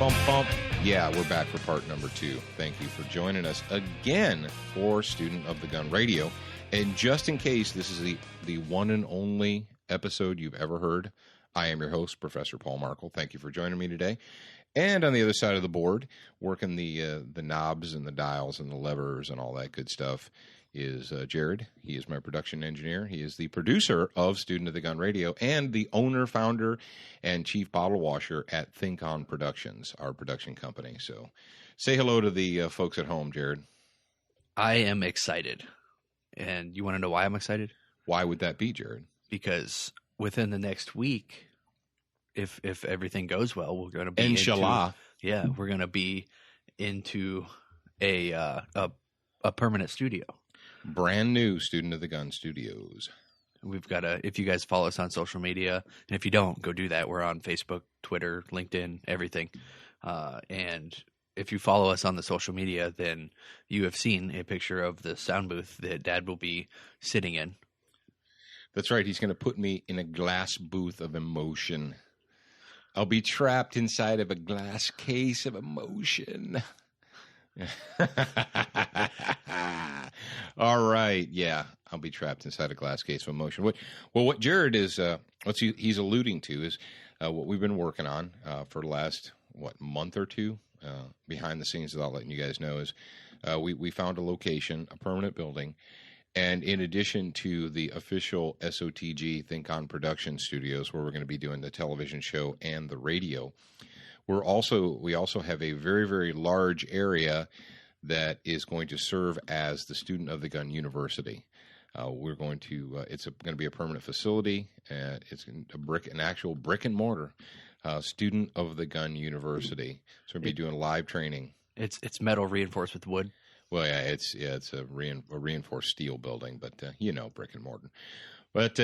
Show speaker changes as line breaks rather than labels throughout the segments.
bump, bump. Yeah, we're back for part number 2. Thank you for joining us again for Student of the Gun Radio. And just in case this is the one and only episode you've ever heard, I am your host, Professor Paul Markle. Thank you for joining me today. And on the other side of the board, working the knobs and the dials and the levers and all that good stuff, is Jared. He is my production engineer. He is the producer of Student of the Gun Radio and the owner, founder, and chief bottle washer at Think On Productions, our production company. So say hello to the folks at home, Jared.
I am excited. And you want to know why I'm excited?
Why would that be, Jared?
Because within the next week, if everything goes well, we're going to be
Inshallah.
We're going to be into a permanent studio.
Brand new Student of the Gun Studios.
We've got if you guys follow us on social media, and if you don't, go do that. We're on Facebook, Twitter, LinkedIn, everything. And if you follow us on the social media, then you have seen a picture of the sound booth that Dad will be sitting in.
That's right. He's going to put me in a glass booth of emotion. I'll be trapped inside of a glass case of emotion. All right. Yeah, I'll be trapped inside a glass case of emotion. What Jared is, what he's alluding to is what we've been working on for the last, month or two behind the scenes that I'll let you guys know is we found a location, a permanent building. And in addition to the official SOTG Think On Production Studios, where we're going to be doing the television show and the radio, we also have a very, very large area that is going to serve as the Student of the Gun University. We're going to it's going to be a permanent facility. It's an actual brick and mortar Student of the Gun University. So we're going to be doing live training.
It's metal reinforced with wood.
Well, it's a reinforced steel building, but brick and mortar. But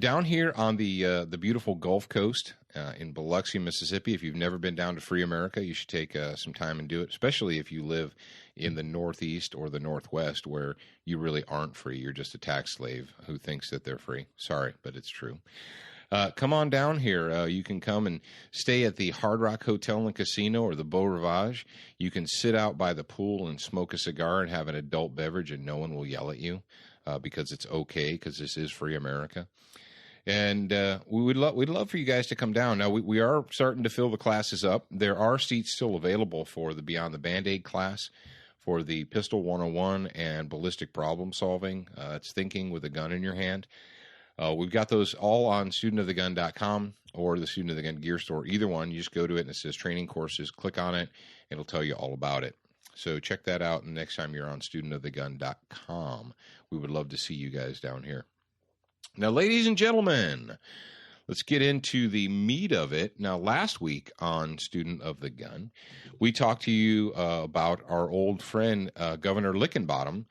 down here on the beautiful Gulf Coast in Biloxi, Mississippi. If you've never been down to Free America, you should take some time and do it. Especially if you live in the Northeast or the Northwest, where you really aren't free. You're just a tax slave who thinks that they're free. Sorry, but it's true. Come on down here. You can come and stay at the Hard Rock Hotel and Casino or the Beau Rivage. You can sit out by the pool and smoke a cigar and have an adult beverage, and no one will yell at you because it's okay, because this is Free America. And we'd love for you guys to come down. Now, we are starting to fill the classes up. There are seats still available for the Beyond the Band-Aid class, for the Pistol 101 and Ballistic Problem Solving. It's thinking with a gun in your hand. We've got those all on studentofthegun.com or the Student of the Gun gear store. Either one, you just go to it and it says training courses. Click on it. It'll tell you all about it. So check that out. And next time you're on studentofthegun.com, we would love to see you guys down here. Now, ladies and gentlemen, let's get into the meat of it. Now, last week on Student of the Gun, we talked to you about our old friend, Governor Lickenbottom,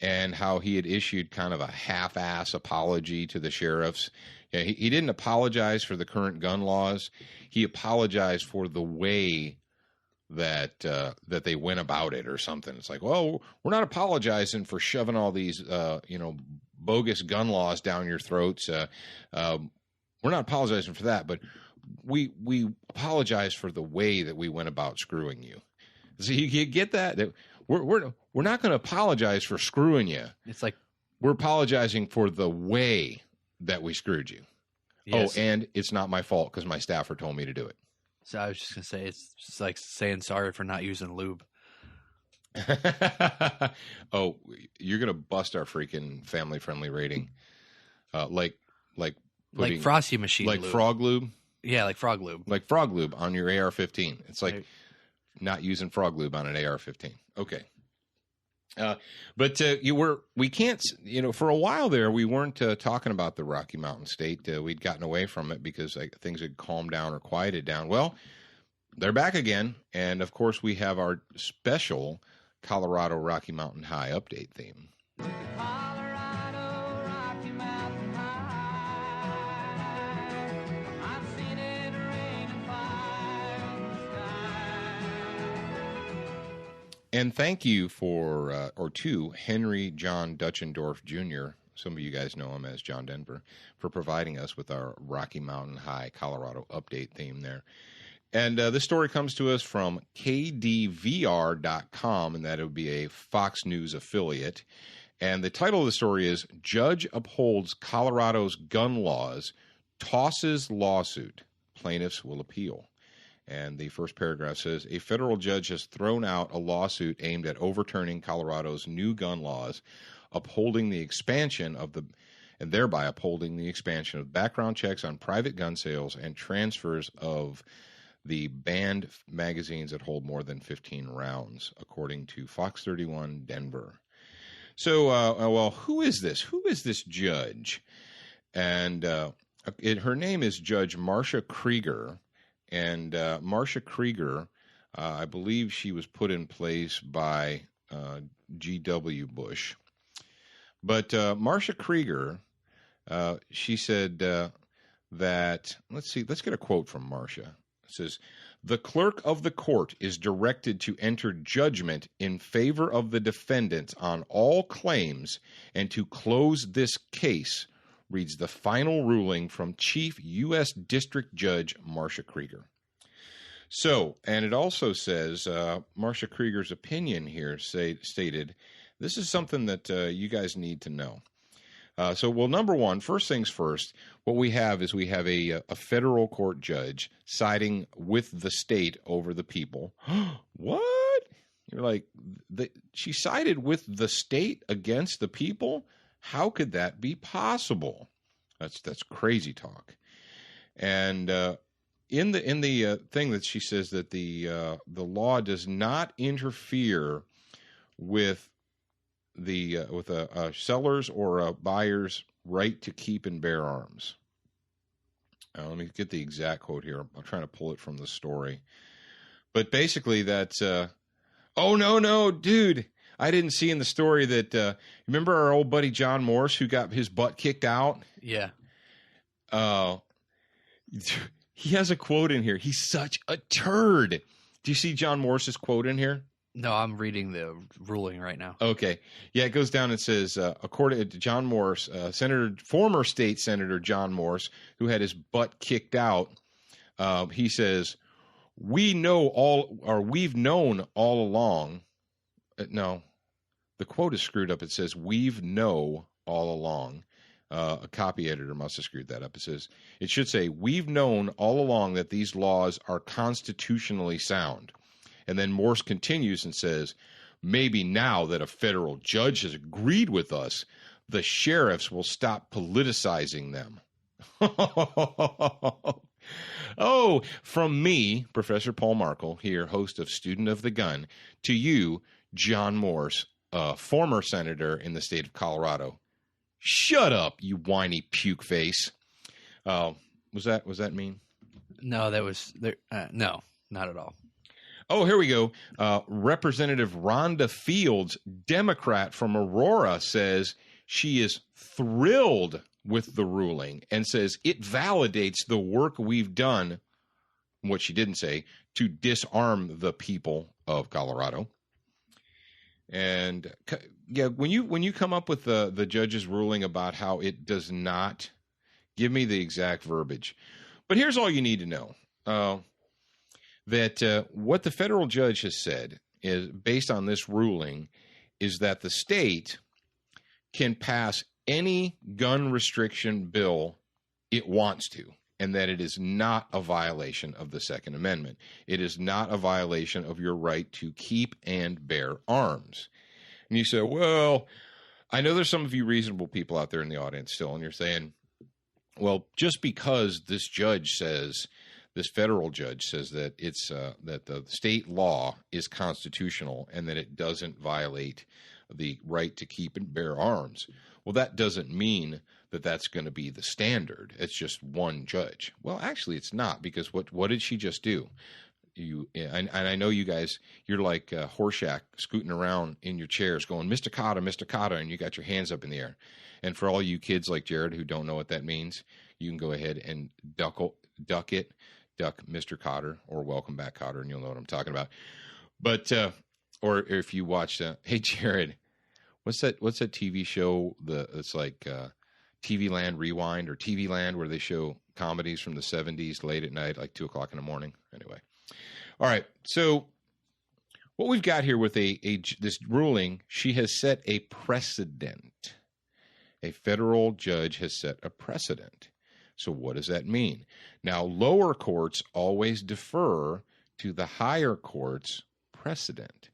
and how he had issued kind of a half-ass apology to the sheriffs. He didn't apologize for the current gun laws. He apologized for the way that they went about it or something. It's like, well, we're not apologizing for shoving all these, bogus gun laws down your throats. We're not apologizing for that, but we apologize for the way that we went about screwing you. So you get that? We're not going to apologize for screwing you.
It's like
we're apologizing for the way that we screwed you. Yes. Oh, and it's not my fault because my staffer told me to do it.
So I was just going to say, it's just like saying sorry for not using lube.
Oh, you're going to bust our freaking family-friendly rating. Like
Frosty Machine
like
lube.
Frog Lube?
Yeah, like Frog Lube.
Like Frog Lube on your AR-15. It's like not using Frog Lube on an AR-15. Okay. But we can't, for a while there, we weren't talking about the Rocky Mountain State. We'd gotten away from it because things had calmed down or quieted down. Well, they're back again. And of course, we have our special Colorado Rocky Mountain High update theme. And thank you to Henry John Dutchendorf Jr., some of you guys know him as John Denver, for providing us with our Rocky Mountain High Colorado update theme there. And this story comes to us from KDVR.com, and that would be a Fox News affiliate. And the title of the story is Judge Upholds Colorado's Gun Laws, Tosses Lawsuit. Plaintiffs will appeal. And the first paragraph says, a federal judge has thrown out a lawsuit aimed at overturning Colorado's new gun laws, upholding the expansion of the, and thereby upholding the expansion of background checks on private gun sales and transfers of the banned magazines that hold more than 15 rounds, according to Fox 31 Denver. So, well, who is this? Who is this judge? And her name is Judge Marcia Krieger. And Marcia Krieger, I believe she was put in place by G.W. Bush. But Marcia Krieger, she said that, let's get a quote from Marcia. It says, the clerk of the court is directed to enter judgment in favor of the defendant on all claims and to close this case, reads the final ruling from Chief U.S. District Judge Marcia Krieger. So, and it also says, Marcia Krieger's opinion here stated, this is something that you guys need to know. So, well, number one, first things first, what we have is we have a federal court judge siding with the state over the people. What? You're like, she sided with the state against the people? How could that be possible? That's crazy talk. And in the thing that she says that the law does not interfere with a seller's or a buyer's right to keep and bear arms. Let me get the exact quote here. I'm trying to pull it from the story. But basically that's, oh, no, dude. I didn't see in the story that, remember our old buddy John Morse who got his butt kicked out?
Yeah.
He has a quote in here. He's such a turd. Do you see John Morse's quote in here?
No, I'm reading the ruling right now.
Okay. Yeah, it goes down and says, according to John Morse, former state senator John Morse, who had his butt kicked out, he says, we've known all along. No, the quote is screwed up. It says, we've know all along. A copy editor must have screwed that up. It should say, we've known all along that these laws are constitutionally sound. And then Morse continues and says, maybe now that a federal judge has agreed with us, the sheriffs will stop politicizing them. Oh, from me, Professor Paul Markle, here, host of Student of the Gun, to you, John Morse, former senator in the state of Colorado. Shut up, you whiny puke face. Was that mean?
No, that was there. No, not at all.
Oh, here we go. Representative Rhonda Fields, Democrat from Aurora, says she is thrilled with the ruling and says it validates the work we've done, what she didn't say, to disarm the people of Colorado. And yeah, when you come up with the judge's ruling about how it does not, give me the exact verbiage. But here's all you need to know. That what the federal judge has said is, based on this ruling, is that the state can pass any gun restriction bill it wants to, and that it is not a violation of the Second Amendment. It is not a violation of your right to keep and bear arms. And you say, well, I know there's some of you reasonable people out there in the audience still, and you're saying, well, just because this federal judge says that it's that the state law is constitutional and that it doesn't violate the right to keep and bear arms. Well, that doesn't mean that that's going to be the standard. It's just one judge. Well, actually, it's not, because what did she just do? And I know you guys, you're like Horshack scooting around in your chairs going, Mr. Cotta, and you got your hands up in the air. And for all you kids like Jared who don't know what that means, you can go ahead and duck Mr. Cotter or Welcome Back Cotter, and you'll know what I'm talking about. But or if you watch, hey Jared, what's that TV show? It's like TV Land Rewind or TV Land, where they show comedies from the 70s late at night, like 2 o'clock in the morning. Anyway. All right. So what we've got here with this ruling, she has set a precedent. A federal judge has set a precedent. So what does that mean? Now, lower courts always defer to the higher court's precedent.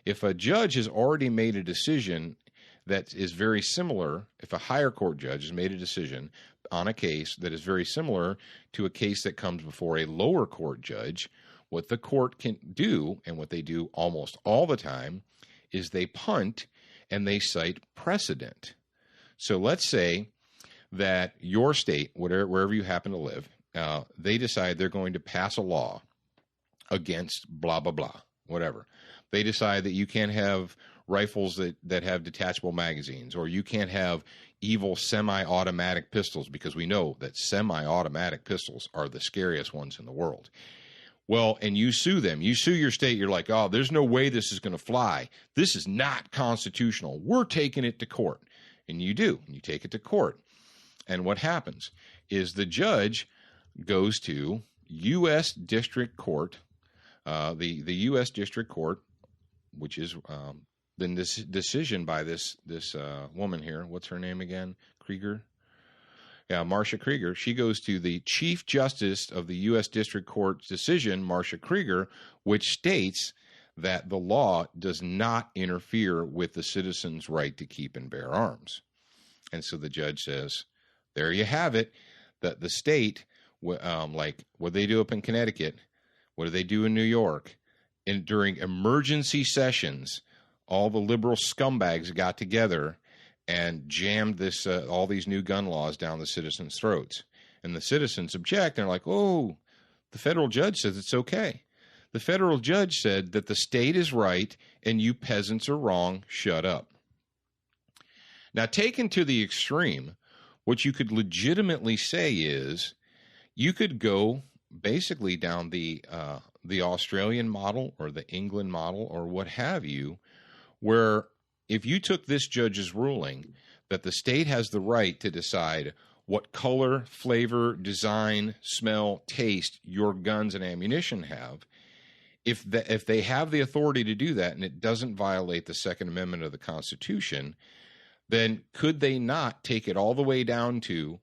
If a judge has already made a decision that is very similar, if a higher court judge has made a decision on a case that is very similar to a case that comes before a lower court judge, what the court can do, and what they do almost all the time, is they punt and they cite precedent. So let's say that your state, wherever you happen to live, they decide they're going to pass a law against blah, blah, blah, whatever. They decide that you can't have rifles that have detachable magazines, or you can't have evil semi-automatic pistols, because we know that semi-automatic pistols are the scariest ones in the world. Well, and you sue them. You sue your state. You're like, oh, there's no way this is going to fly. This is not constitutional. We're taking it to court. And you do. You take it to court. And what happens is the judge goes to U.S. District Court, the U.S. District Court, which is then this decision by this woman here. What's her name again? Krieger? Yeah, Marcia Krieger. She goes to the Chief Justice of the U.S. District Court's decision, Marcia Krieger, which states that the law does not interfere with the citizen's right to keep and bear arms. And so the judge says, there you have it, that the state, like what they do up in Connecticut, what do they do in New York? And during emergency sessions, all the liberal scumbags got together and jammed all these new gun laws down the citizens' throats. And the citizens object, and they're like, oh, the federal judge says it's okay. The federal judge said that the state is right and you peasants are wrong, shut up. Now, taken to the extreme, what you could legitimately say is you could go basically down the Australian model or the England model or what have you, where if you took this judge's ruling that the state has the right to decide what color, flavor, design, smell, taste your guns and ammunition have, if they have the authority to do that and it doesn't violate the Second Amendment of the Constitution, then could they not take it all the way down to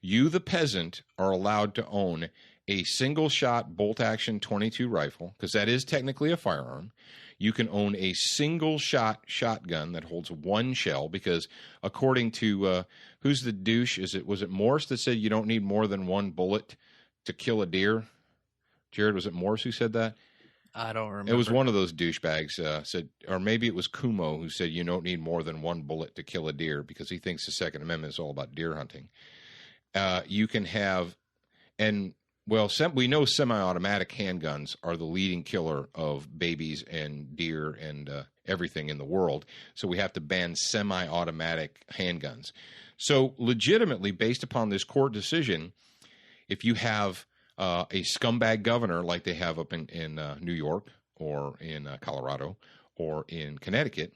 you, the peasant, are allowed to own a single-shot bolt-action .22 rifle, because that is technically a firearm. You can own a single-shot shotgun that holds one shell, because according to who's the douche? Was it Morse that said you don't need more than one bullet to kill a deer? Jared, was it Morse who said that?
I don't remember.
It was one of those douchebags said, or maybe it was Kumo who said you don't need more than one bullet to kill a deer, because he thinks the Second Amendment is all about deer hunting. You can have, and well, we know semi-automatic handguns are the leading killer of babies and deer and everything in the world. So we have to ban semi-automatic handguns. So legitimately, based upon this court decision, if you have a scumbag governor like they have up in New York or in Colorado or in Connecticut,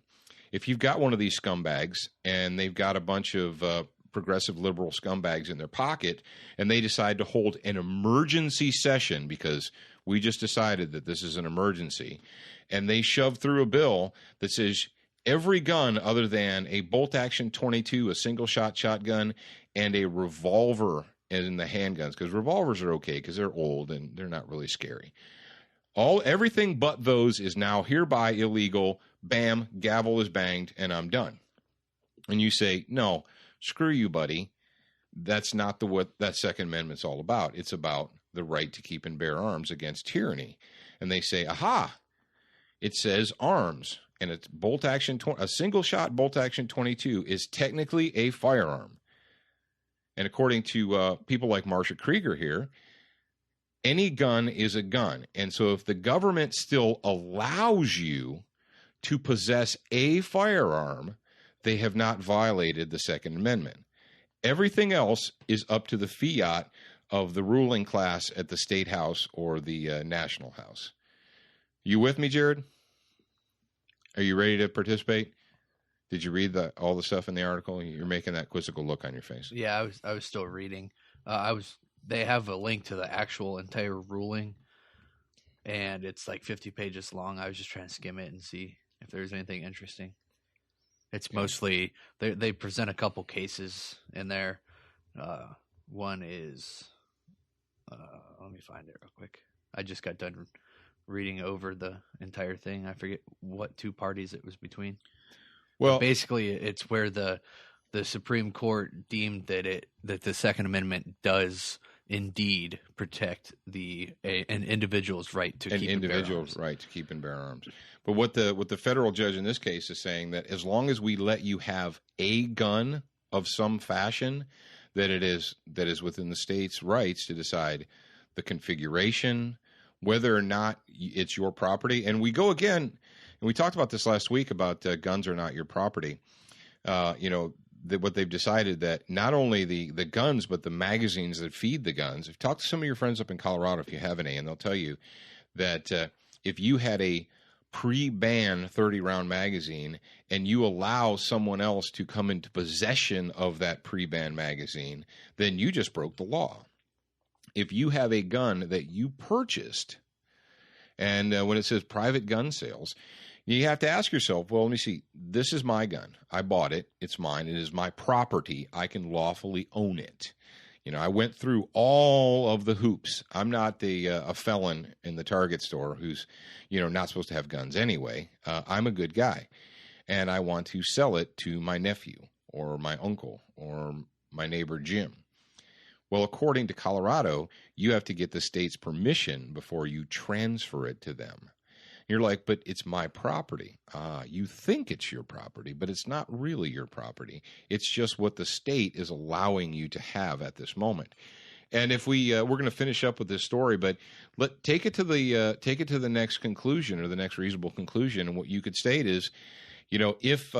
if you've got one of these scumbags and they've got a bunch of progressive liberal scumbags in their pocket and they decide to hold an emergency session because we just decided that this is an emergency, and they shove through a bill that says every gun other than a bolt-action .22, a single-shot shotgun, and a revolver in the handguns, because revolvers are okay because they're old and they're not really scary. Everything but those is now hereby illegal. Bam, gavel is banged, and I'm done. And you say, no, screw you, buddy. That's not what that Second Amendment's all about. It's about the right to keep and bear arms against tyranny. And they say, aha, it says arms, and it's bolt-action, a single-shot bolt-action .22 is technically a firearm. And according to people like Marcia Krieger here, any gun is a gun. And so if the government still allows you to possess a firearm, they have not violated the Second Amendment. Everything else is up to the fiat of the ruling class at the state house or the national house. You with me, Jared? Are you ready to participate? Did you read all the stuff in the article? You're making that quizzical look on your face.
Yeah, I was still reading. They have a link to the actual entire ruling, and it's like 50 pages long. I was just trying to skim it and see if there's anything interesting. It's mostly they present a couple cases in there. One is let me find it real quick. I just got done reading over the entire thing. I forget what two parties it was between. Well, but basically, it's where the Supreme Court deemed that the Second Amendment does indeed protect an individual's right to keep and
bear arms. But what the federal judge in this case is saying, that as long as we let you have a gun of some fashion, that is within the state's rights to decide the configuration, whether or not it's your property. And we go again, and we talked about this last week about guns are not your property. What they've decided that not only the guns, but the magazines that feed the guns. If you talk to some of your friends up in Colorado, if you have any, and they'll tell you that if you had a pre-ban 30-round magazine and you allow someone else to come into possession of that pre-ban magazine, then you just broke the law. If you have a gun that you purchased, and when it says private gun sales, you have to ask yourself, well, let me see. This is my gun. I bought it. It's mine. It is my property. I can lawfully own it. I went through all of the hoops. I'm not a felon in the Target store who's, not supposed to have guns anyway. I'm a good guy, and I want to sell it to my nephew or my uncle or my neighbor Jim. Well, according to Colorado, you have to get the state's permission before you transfer it to them. You're like, but it's my property. You think it's your property, but it's not really your property. It's just what the state is allowing you to have at this moment. And if we're going to finish up with this story, but take it to the next conclusion, or the next reasonable conclusion. And what you could state is, if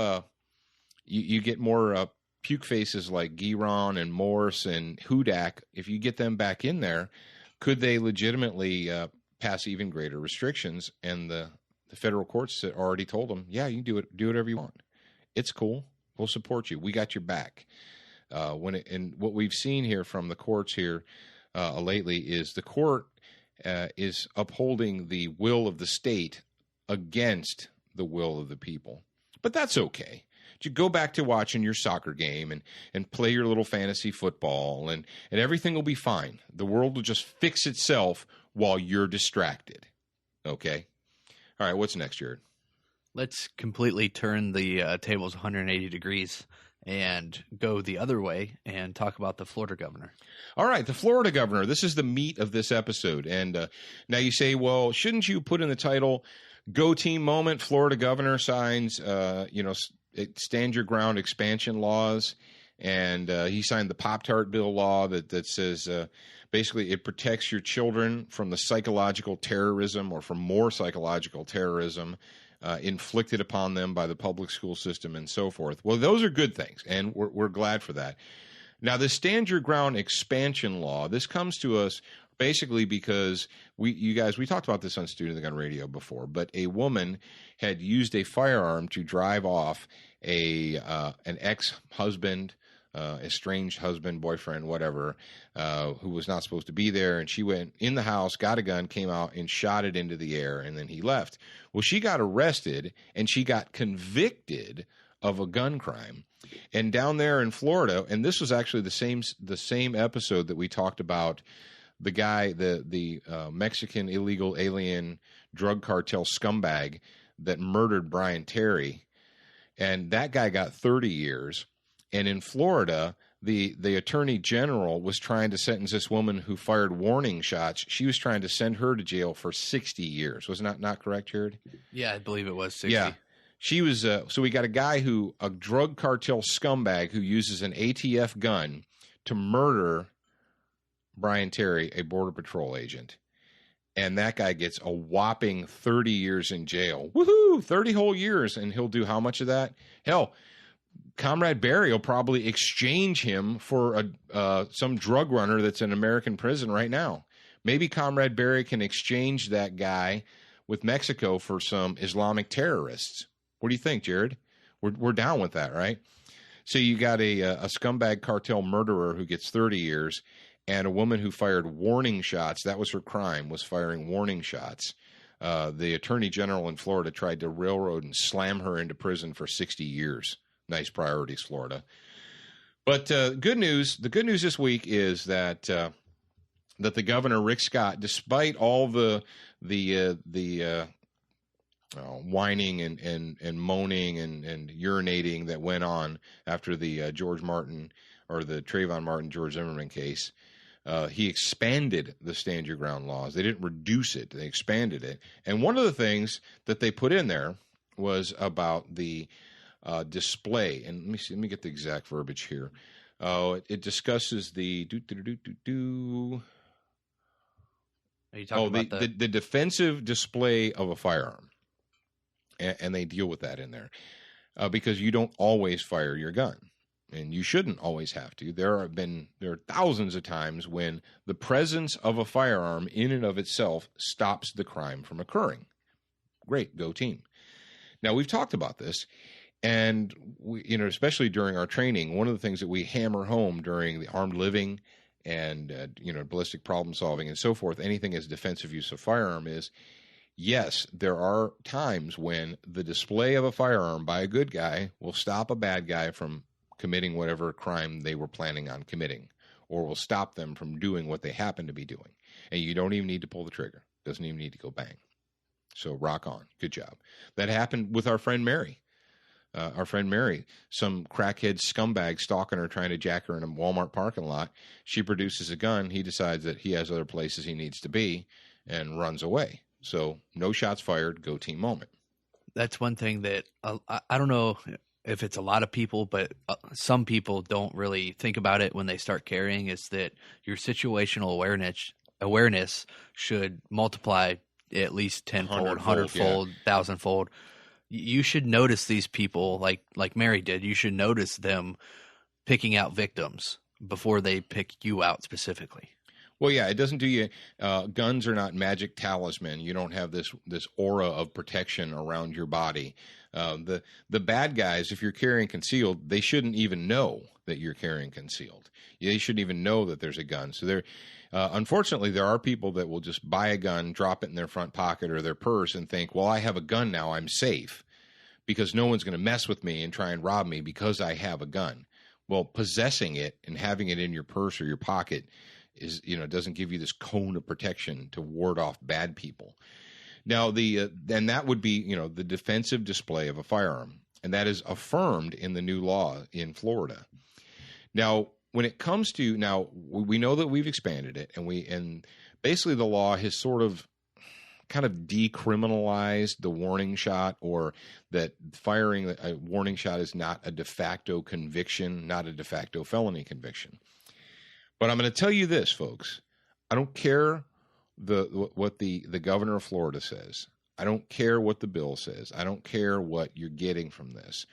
you get more puke faces like Giron and Morse and Hudak, if you get them back in there, could they legitimately pass even greater restrictions? And the federal courts already told them, yeah, you can do whatever you want. It's cool. We'll support you. We got your back. And what we've seen here from the courts here lately is the court is upholding the will of the state against the will of the people. But that's okay. You go back to watching your soccer game and play your little fantasy football, and everything will be fine. The world will just fix itself while you're distracted. Okay? All right, what's next, Jared?
Let's completely turn the tables 180 degrees and go the other way and talk about the Florida governor.
All right, the Florida governor. This is the meat of this episode. And now you say, well, shouldn't you put in the title, Go Team Moment, Florida governor signs, stand your ground expansion laws. And he signed the Pop-Tart bill law that says basically it protects your children from the psychological terrorism, or from more psychological terrorism inflicted upon them by the public school system and so forth. Well, those are good things, and we're glad for that. Now, the stand your ground expansion law, this comes to us basically because we talked about this on Student of the Gun Radio before, but a woman had used a firearm to drive off an ex-husband, estranged husband, boyfriend, whatever, who was not supposed to be there. And she went in the house, got a gun, came out and shot it into the air, and then he left. Well, she got arrested and she got convicted of a gun crime. And down there in Florida, and this was actually the same episode that we talked about, the guy, the Mexican illegal alien drug cartel scumbag that murdered Brian Terry. And that guy got 30 years. And in Florida, the attorney general was trying to sentence this woman who fired warning shots. She was trying to send her to jail for 60 years. Was not correct, Jared?
Yeah, I believe it was 60.
Yeah. She was so we got a drug cartel scumbag who uses an ATF gun to murder Brian Terry, a Border Patrol agent. And that guy gets a whopping 30 years in jail. Woohoo! 30 whole years. And he'll do how much of that? Hell, Comrade Barry will probably exchange him for some drug runner that's in American prison right now. Maybe Comrade Barry can exchange that guy with Mexico for some Islamic terrorists. What do you think, Jared? We're down with that, right? So you got a scumbag cartel murderer who gets 30 years, and a woman who fired warning shots. That was her crime, was firing warning shots. The attorney general in Florida tried to railroad and slam her into prison for 60 years. Nice priorities, Florida. But good news. The good news this week is that the governor, Rick Scott, despite all the whining and moaning and urinating that went on after the George Martin or the Trayvon Martin, George Zimmerman case, he expanded the Stand Your Ground laws. They didn't reduce it. They expanded it. And one of the things that they put in there was about the display. And let me get the exact verbiage here. It discusses the
Are you talking about
the defensive display of a firearm. And they deal with that in there because you don't always fire your gun, and you shouldn't always have to. There are thousands of times when the presence of a firearm in and of itself stops the crime from occurring. Great, go team. Now, we've talked about this, and we, especially during our training, one of the things that we hammer home during the armed living and ballistic problem solving and so forth, anything as defensive use of firearm is, yes, there are times when the display of a firearm by a good guy will stop a bad guy from committing whatever crime they were planning on committing, or will stop them from doing what they happen to be doing. And you don't even need to pull the trigger. Doesn't even need to go bang. So rock on. Good job. That happened with our friend Mary. Some crackhead scumbag stalking her, trying to jack her in a Walmart parking lot. She produces a gun. He decides that he has other places he needs to be and runs away. So no shots fired, go team moment.
That's one thing that I don't know if it's a lot of people, but some people don't really think about it when they start carrying, is that your situational awareness should multiply at least 10-fold, 100-fold, 1,000-fold. You should notice these people like Mary did. You should notice them picking out victims before they pick you out specifically.
Well, yeah, it doesn't do you. Guns are not magic talisman. You don't have this aura of protection around your body. The bad guys, if you're carrying concealed, they shouldn't even know that you're carrying concealed. They shouldn't even know that there's a gun. So unfortunately, there are people that will just buy a gun, drop it in their front pocket or their purse, and think, "Well, I have a gun now. I'm safe because no one's going to mess with me and try and rob me because I have a gun." Well, possessing it and having it in your purse or your pocket is, doesn't give you this cone of protection to ward off bad people. Now, and that would be, the defensive display of a firearm, and that is affirmed in the new law in Florida. Now, when it comes to, we know that we've expanded it, and basically the law has sort of kind of decriminalized the warning shot, or that firing a warning shot is not a de facto conviction, not a de facto felony conviction. But I'm going to tell you this, folks. I don't care what the governor of Florida says. I don't care what the bill says. I don't care what you're getting from this.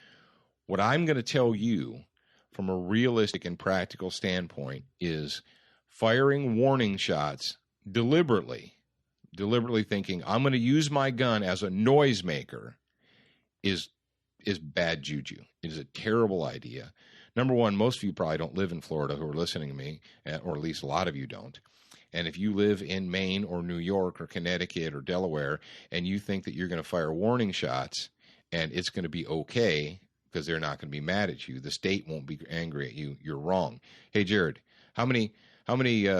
What I'm going to tell you from a realistic and practical standpoint is firing warning shots deliberately thinking I'm going to use my gun as a noisemaker is bad juju. It is a terrible idea. Number one, most of you probably don't live in Florida who are listening to me, or at least a lot of you don't. And if you live in Maine or New York or Connecticut or Delaware and you think that you're going to fire warning shots and it's going to be okay because they're not going to be mad at you, the state won't be angry at you, you're wrong. Hey, Jared, how many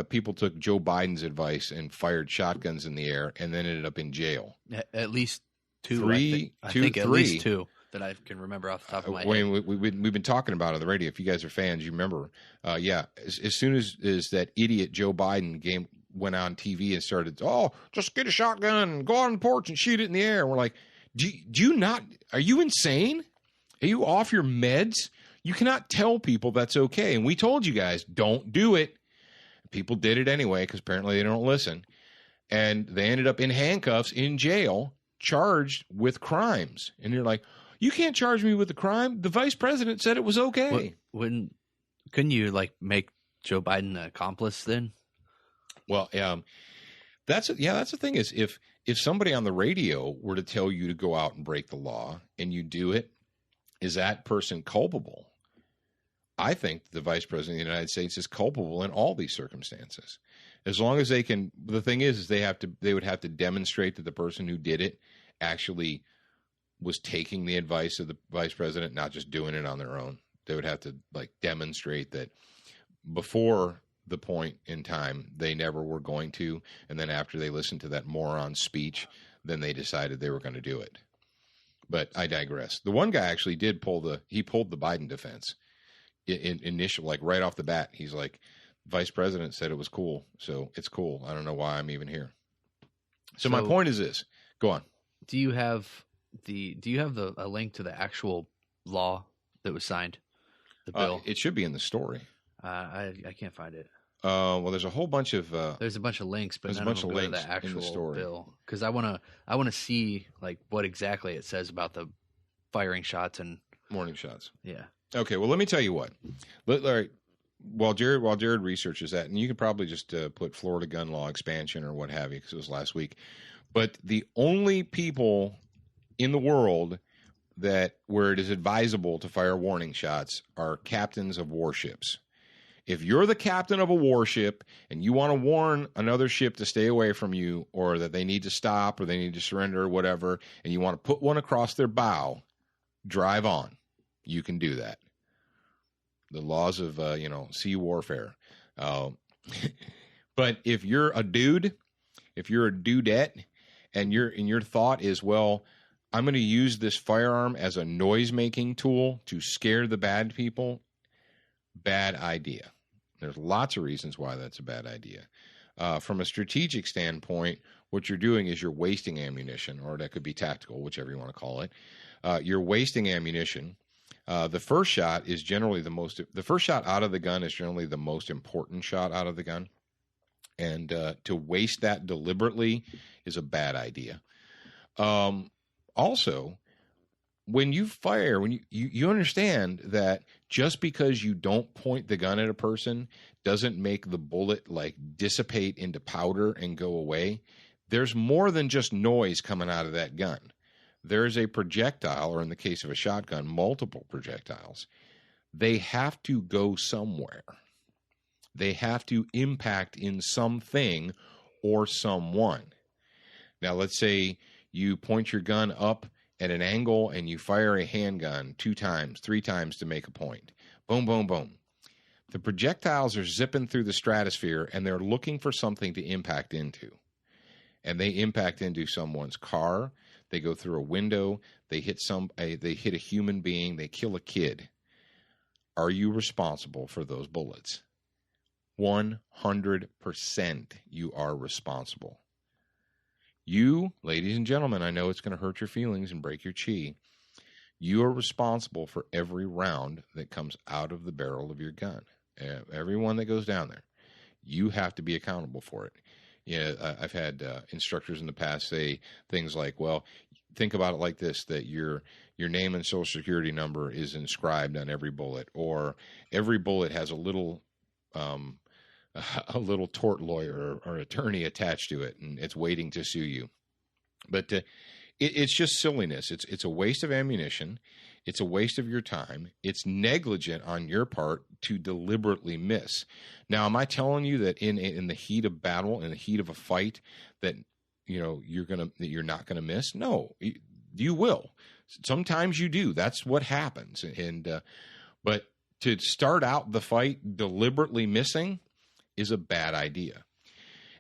people took Joe Biden's advice and fired shotguns in the air and then ended up in jail?
At least two.
Three.
I think at least two that I can remember off the top of my head.
We've been talking about it on the radio. If you guys are fans, you remember. As soon as that idiot Joe Biden went on TV and started, just get a shotgun and go on the porch and shoot it in the air. And we're like, do you not? Are you insane? Are you off your meds? You cannot tell people that's okay. And we told you guys, don't do it. People did it anyway because apparently they don't listen. And they ended up in handcuffs in jail, charged with crimes. And you're like, you can't charge me with a crime. The vice president said it was okay.
Couldn't you make Joe Biden an accomplice then?
Well, that's the thing is if somebody on the radio were to tell you to go out and break the law and you do it, Is that person culpable? I think the Vice President of the United States is culpable in all these circumstances. As long as they can, the thing is they would have to demonstrate that the person who did it actually was taking the advice of the Vice President, not just doing it on their own. They would have to demonstrate that before the point in time they never were going to, and then after they listened to that moron speech, then they decided they were going to do it. But I digress. The one guy actually pulled the Biden defense. Initial, right off the bat, he's like, Vice President said it was cool, so it's cool. I don't know why I'm even here. So my point is this. Go on.
Do you have a link to the actual law that was signed? The bill.
It should be in the story.
I can't find it.
Well, there's a whole bunch of
there's a bunch of links, but none of them go to the actual bill, because I want to see what exactly it says about the firing shots and
warning shots.
Yeah.
Okay. Well, let me tell you what. All right. While Jared researches that, and you could probably just put Florida gun law expansion or what have you, because it was last week. But the only people in the world where it is advisable to fire warning shots are captains of warships. If you're the captain of a warship and you want to warn another ship to stay away from you, or that they need to stop or they need to surrender or whatever, and you want to put one across their bow, drive on. You can do that. The laws of, sea warfare. But if you're a dude, if you're a dudette, and your thought is, well, I'm going to use this firearm as a noise-making tool to scare the bad people, bad idea. There's lots of reasons why that's a bad idea. From a strategic standpoint, what you're doing is you're wasting ammunition, or that could be tactical, whichever you want to call it. You're wasting ammunition. The first shot out of the gun is generally the most important shot out of the gun. And to waste that deliberately is a bad idea. Also, when you fire, when you understand that just because you don't point the gun at a person doesn't make the bullet dissipate into powder and go away. There's more than just noise coming out of that gun. There's a projectile, or in the case of a shotgun, multiple projectiles. They have to go somewhere. They have to impact in something or someone. Now, let's say you point your gun up at an angle and you fire a handgun 2 times, 3 times to make a point. Boom, boom, boom. The projectiles are zipping through the stratosphere and they're looking for something to impact into. And they impact into someone's car. They go through a window. They hit a human being. They kill a kid. Are you responsible for those bullets? 100% you are responsible. You, ladies and gentlemen, I know it's going to hurt your feelings and break your chi. You are responsible for every round that comes out of the barrel of your gun. Every one that goes down there. You have to be accountable for it. Yeah, I've had instructors in the past say things like, well, think about it like this, that your name and social security number is inscribed on every bullet, or every bullet has a little tort lawyer or attorney attached to it, and it's waiting to sue you. But it's just silliness. It's a waste of ammunition. It's a waste of your time. It's negligent on your part to deliberately miss. Now, am I telling you that in the heat of battle, in the heat of a fight, that you're not gonna miss? No, you will. Sometimes you do. That's what happens. But to start out the fight deliberately missing is a bad idea.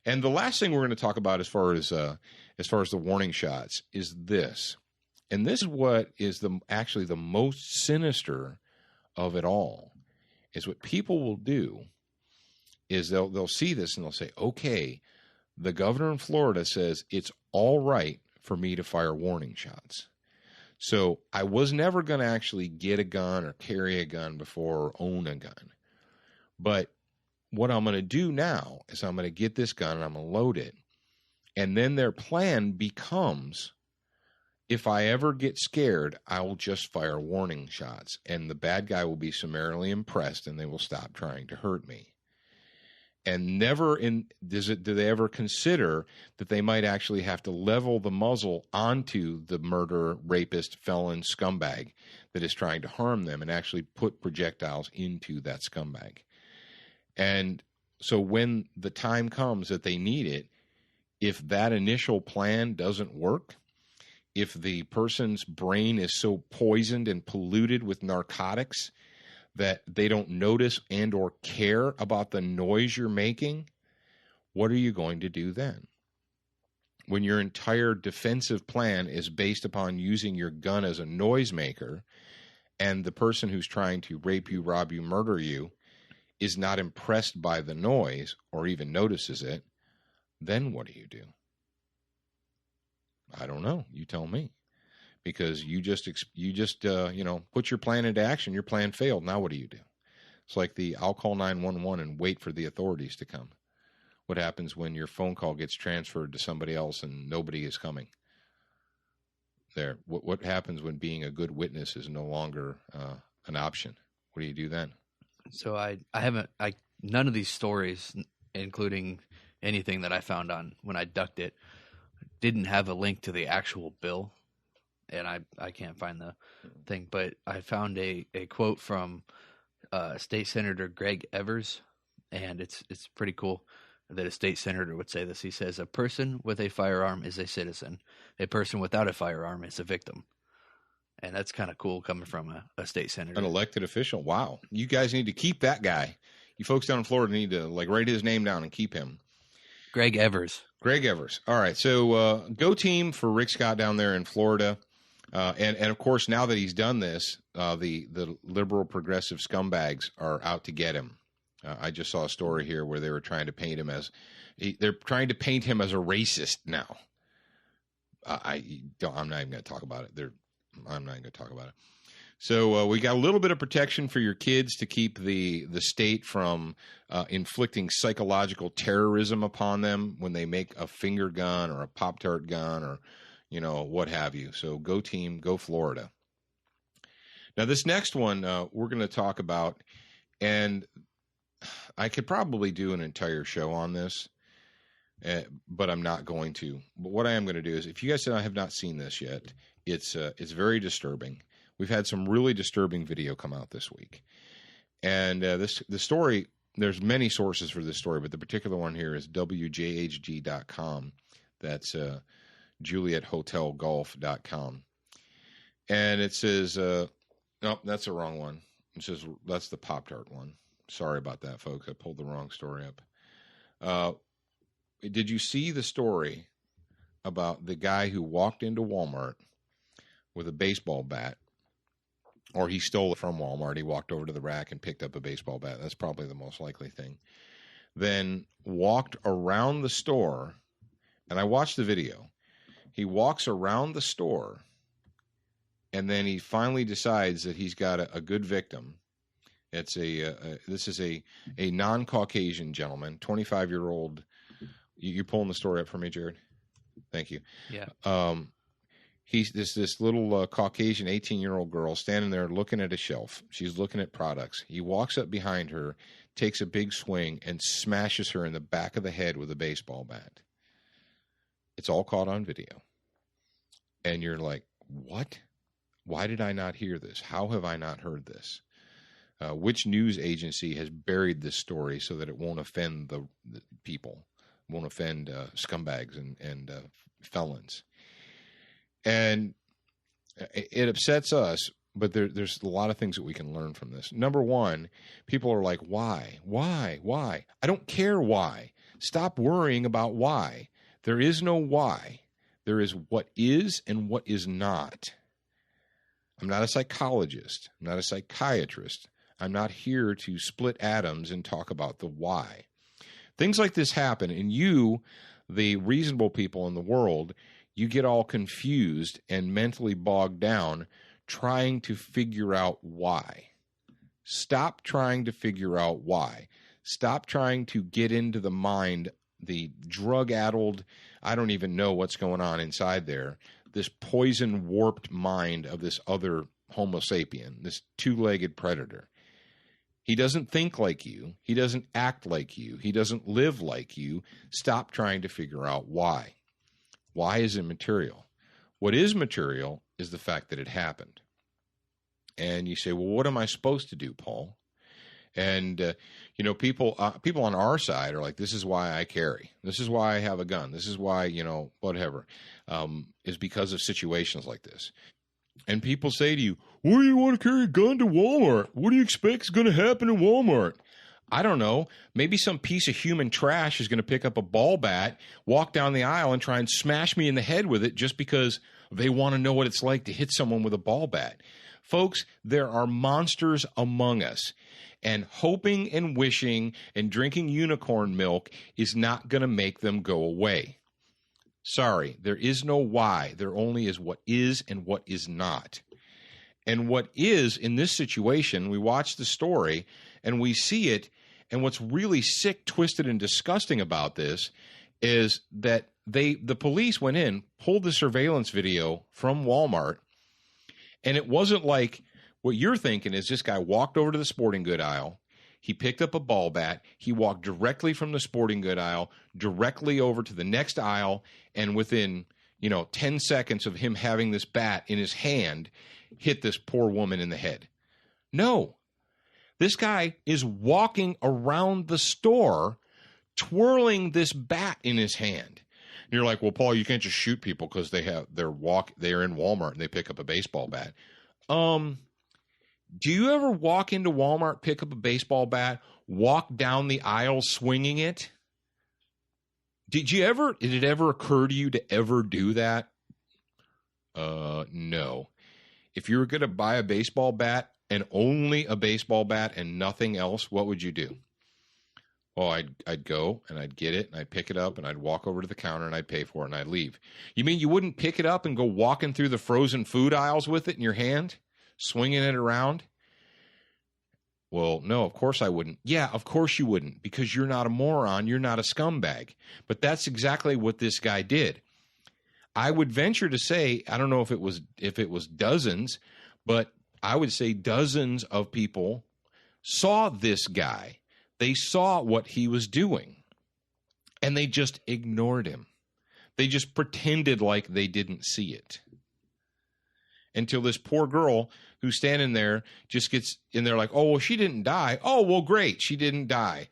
And the last thing we're going to talk about as far as the warning shots is this. And this is what is actually the most sinister of it all. Is what people will do is they'll see this and they'll say, okay, the governor in Florida says it's all right for me to fire warning shots. So I was never going to actually get a gun or carry a gun before or own a gun. But what I'm going to do now is I'm going to get this gun and I'm going to load it. And then their plan becomes, if I ever get scared, I will just fire warning shots. And the bad guy will be summarily impressed and they will stop trying to hurt me. And never do they ever consider that they might actually have to level the muzzle onto the murderer, rapist, felon, scumbag that is trying to harm them and actually put projectiles into that scumbag. And so when the time comes that they need it, if that initial plan doesn't work, if the person's brain is so poisoned and polluted with narcotics that they don't notice and or care about the noise you're making, what are you going to do then? When your entire defensive plan is based upon using your gun as a noisemaker, and the person who's trying to rape you, rob you, murder you is not impressed by the noise or even notices it, then what do you do? I don't know. You tell me. Because you just put your plan into action. Your plan failed. Now what do you do? It's like I'll call 911 and wait for the authorities to come. What happens when your phone call gets transferred to somebody else and nobody is coming? There. What happens when being a good witness is no longer an option? What do you do then?
So I haven't none of these stories, including anything that I found on when I ducked it, didn't have a link to the actual bill. And I can't find the thing, but I found a quote from State Senator Greg Evers, and it's pretty cool that a state senator would say this. He says, "A person with a firearm is a citizen. A person without a firearm is a victim." And that's kind of cool coming from a state senator.
An elected official. Wow. You guys need to keep that guy. You folks down in Florida need to write his name down and keep him.
Greg Evers.
Greg Evers. All right. So go team for Rick Scott down there in Florida. And of course, now that he's done this, the liberal progressive scumbags are out to get him. I just saw a story here where they were trying to paint him as a racist now. I'm not even going to talk about it. I'm not even going to talk about it. So we got a little bit of protection for your kids to keep the state from inflicting psychological terrorism upon them when they make a finger gun or a Pop-Tart gun or what have you. So go team, go Florida. Now this next one we're going to talk about, and I could probably do an entire show on this, but I'm not going to. But what I am going to do is, if you guys have not seen this yet, it's very disturbing. We've had some really disturbing video come out this week, and the story. There's many sources for this story, but the particular one here is WJHG.com. That's JulietHotelGolf.com. And it says, nope, that's the wrong one. It says, that's the Pop-Tart one. Sorry about that, folks. I pulled the wrong story up. Did you see the story about the guy who walked into Walmart with a baseball bat? Or he stole it from Walmart. He walked over to the rack and picked up a baseball bat. That's probably the most likely thing. Then walked around the store, and I watched the video. He walks around the store, and then he finally decides that he's got a good victim. It's this is a non-Caucasian gentleman, 25-year-old. You pulling the story up for me, Jared? Thank you.
Yeah.
He's this little Caucasian 18-year-old girl standing there looking at a shelf. She's looking at products. He walks up behind her, takes a big swing, and smashes her in the back of the head with a baseball bat. It's all caught on video. And you're like, what? Why did I not hear this? How have I not heard this? Which news agency has buried this story so that it won't offend the people, won't offend scumbags and felons? And it upsets us, but there's a lot of things that we can learn from this. Number one, people are like, why? I don't care why. Stop worrying about why. There is no why. There is what is and what is not. I'm not a psychologist. I'm not a psychiatrist. I'm not here to split atoms and talk about the why. Things like this happen, and you, the reasonable people in the world, you get all confused and mentally bogged down trying to figure out why. Stop trying to figure out why. Stop trying to get into the mind, the drug-addled, I don't even know what's going on inside there, this poison-warped mind of this other Homo sapien, this two-legged predator. He doesn't think like you. He doesn't act like you. He doesn't live like you. Stop trying to figure out why. Why is it material? What is material is the fact that it happened. And you say, well, what am I supposed to do, Paul? And, people on our side are like, this is why I carry. This is why I have a gun. This is why, whatever, is because of situations like this. And people say to you, why do you want to carry a gun to Walmart? What do you expect is going to happen in Walmart? I don't know. Maybe some piece of human trash is going to pick up a ball bat, walk down the aisle, and try and smash me in the head with it just because they want to know what it's like to hit someone with a ball bat. Folks, there are monsters among us. And hoping and wishing and drinking unicorn milk is not going to make them go away. Sorry, there is no why. There only is what is and what is not. And what is in this situation, we watch the story and we see it. And what's really sick, twisted, and disgusting about this is that the police went in, pulled the surveillance video from Walmart, and it wasn't like what you're thinking is this guy walked over to the sporting good aisle. He picked up a ball bat. He walked directly from the sporting good aisle, directly over to the next aisle. And within, 10 seconds of him having this bat in his hand, hit this poor woman in the head. No, this guy is walking around the store, twirling this bat in his hand. And you're like, well, Paul, you can't just shoot people because they're in Walmart and they pick up a baseball bat. Do you ever walk into Walmart, pick up a baseball bat, walk down the aisle swinging it? Did it ever occur to you to ever do that? No. If you were going to buy a baseball bat and only a baseball bat and nothing else, what would you do? Well, I'd go and I'd get it and I'd pick it up and I'd walk over to the counter and I'd pay for it and I'd leave. You mean you wouldn't pick it up and go walking through the frozen food aisles with it in your hand, swinging it around? Well, no, of course I wouldn't. Yeah, of course you wouldn't, because you're not a moron. You're not a scumbag. But that's exactly what this guy did. I would venture to say, I don't know if it was dozens, but I would say dozens of people saw this guy. They saw what he was doing, and they just ignored him. They just pretended like they didn't see it. Until this poor girl who's standing there just gets in there like, oh, well, she didn't die. Oh, well, great. She didn't die.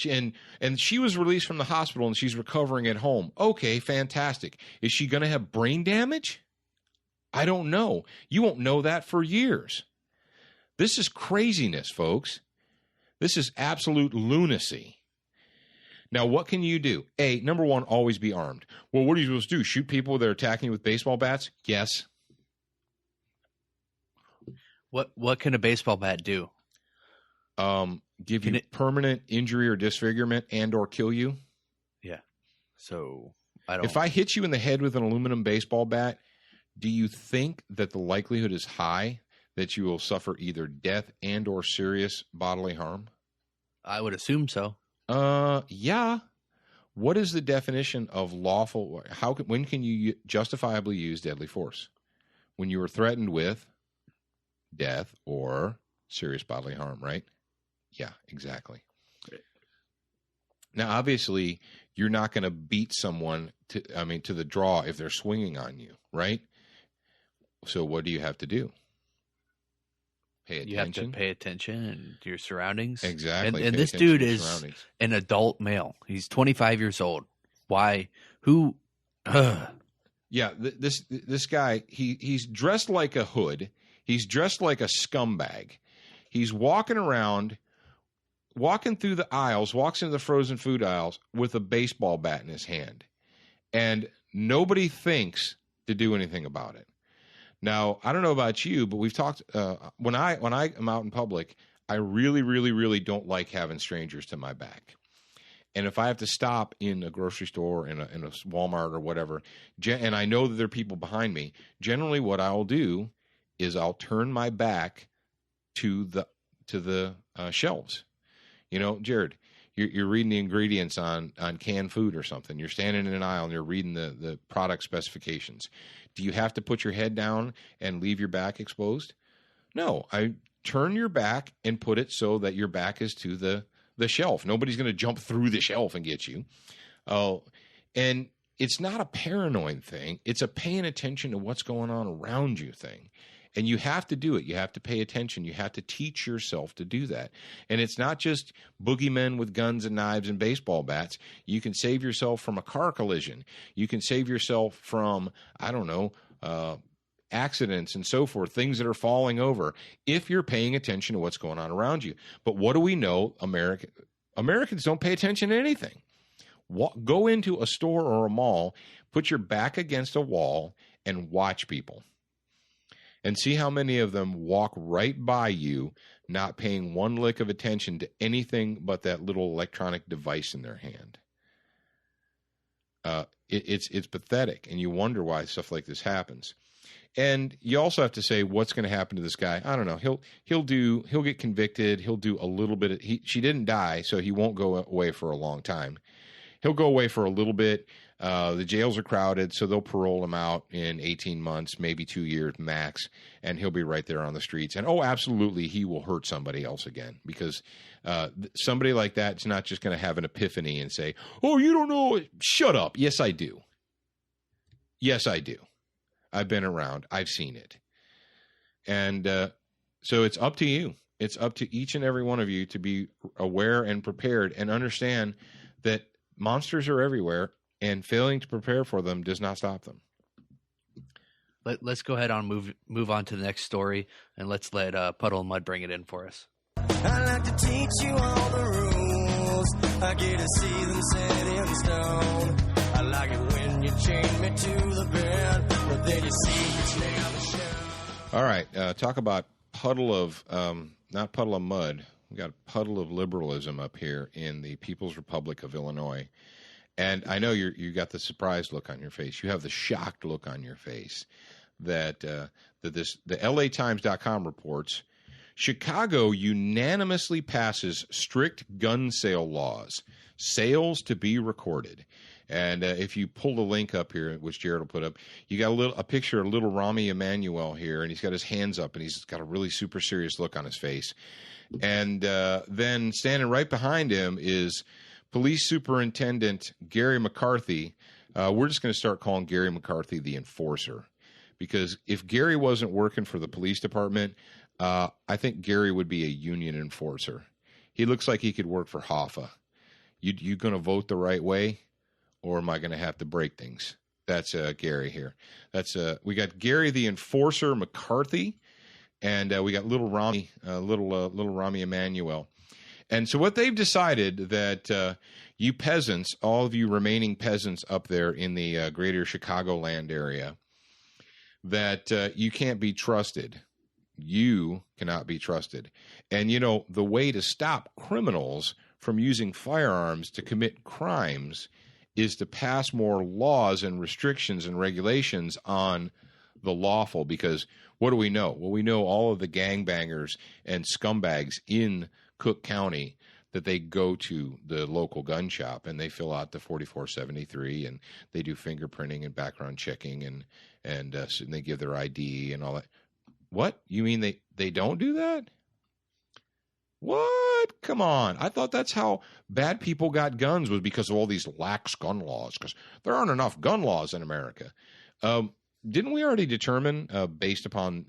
And she was released from the hospital and she's recovering at home. Okay, fantastic. Is she going to have brain damage? I don't know. You won't know that for years. This is craziness, folks. This is absolute lunacy. Now, what can you do? Number one, always be armed. Well, what are you supposed to do? Shoot people that are attacking you with baseball bats? Yes.
What can a baseball bat do?
Give you permanent injury or disfigurement and or kill you.
Yeah. So I don't.
If I hit you in the head with an aluminum baseball bat, do you think that the likelihood is high that you will suffer either death and or serious bodily harm?
I would assume so.
Yeah. What is the definition of lawful? When can you justifiably use deadly force? When you are threatened with death or serious bodily harm, right? Yeah, exactly. Now, obviously, you're not going to beat someone to the draw if they're swinging on you, right? So what do you have to do? Pay attention.
You have to pay attention to your surroundings.
Exactly.
And this dude is an adult male. He's 25 years old. Why? Who?
Yeah, this guy, he's dressed like a hood. He's dressed like a scumbag. He's walking around, walking through the aisles, walks into the frozen food aisles with a baseball bat in his hand. And nobody thinks to do anything about it. Now, I don't know about you, but we've talked, when I am out in public, I really, really, really don't like having strangers to my back. And if I have to stop in a grocery store, in a Walmart or whatever, and I know that there are people behind me, generally what I'll do is I'll turn my back to the shelves. Jared, you're reading the ingredients on canned food or something. You're standing in an aisle and you're reading the product specifications. Do you have to put your head down and leave your back exposed? No, I turn your back and put it so that your back is to the shelf. Nobody's going to jump through the shelf and get you. And it's not a paranoid thing. It's a paying attention to what's going on around you thing. And you have to do it. You have to pay attention. You have to teach yourself to do that. And it's not just boogeymen with guns and knives and baseball bats. You can save yourself from a car collision. You can save yourself from, I don't know, accidents and so forth, things that are falling over, if you're paying attention to what's going on around you. But what do we know? Americans don't pay attention to anything. Go into a store or a mall, put your back against a wall, and watch people. And see how many of them walk right by you, not paying one lick of attention to anything but that little electronic device in their hand. It's pathetic, and you wonder why stuff like this happens. And you also have to say, what's going to happen to this guy? I don't know. He'll get convicted. He'll do a little bit. She didn't die, so he won't go away for a long time. He'll go away for a little bit. The jails are crowded, so they'll parole him out in 18 months, maybe 2 years max, and he'll be right there on the streets. And, absolutely, he will hurt somebody else again, because somebody like that is not just going to have an epiphany and say, oh, you don't know. Shut up. Yes, I do. Yes, I do. I've been around. I've seen it. And so it's up to you. It's up to each and every one of you to be aware and prepared and understand that monsters are everywhere, and failing to prepare for them does not stop them.
Let's go ahead on move on to the next story, and let's let Puddle of Mud bring it in for us.
I like to teach you all the rules. I get to see them set in stone. I like it when you chain me to the bed, but then you see it's never shown.
All right, talk about puddle of, not puddle of mud. We got a puddle of liberalism up here in the People's Republic of Illinois. And I know you got the surprised look on your face. You have the shocked look on your face that the LATimes.com reports Chicago unanimously passes strict gun sale laws, sales to be recorded. And if you pull the link up here, which Jared will put up, you got a picture of little Rami Emanuel here, and he's got his hands up, and he's got a really super serious look on his face. And then standing right behind him is Police Superintendent Gary McCarthy. We're just going to start calling Gary McCarthy the enforcer, because if Gary wasn't working for the police department, I think Gary would be a union enforcer. He looks like he could work for Hoffa. You going to vote the right way, or am I going to have to break things? That's Gary here. That's we got Gary the enforcer McCarthy, and we got little Rami, little Rami Emanuel. And so what they've decided that you peasants, all of you remaining peasants up there in the greater Chicagoland area, that you can't be trusted. You cannot be trusted. And, the way to stop criminals from using firearms to commit crimes is to pass more laws and restrictions and regulations on the lawful. Because what do we know? Well, we know all of the gangbangers and scumbags in Cook County, that they go to the local gun shop and they fill out the 4473 and they do fingerprinting and background checking and they give their ID and all that. What? You mean they don't do that? What? Come on. I thought that's how bad people got guns, was because of all these lax gun laws, because there aren't enough gun laws in America. Didn't we already determine, based upon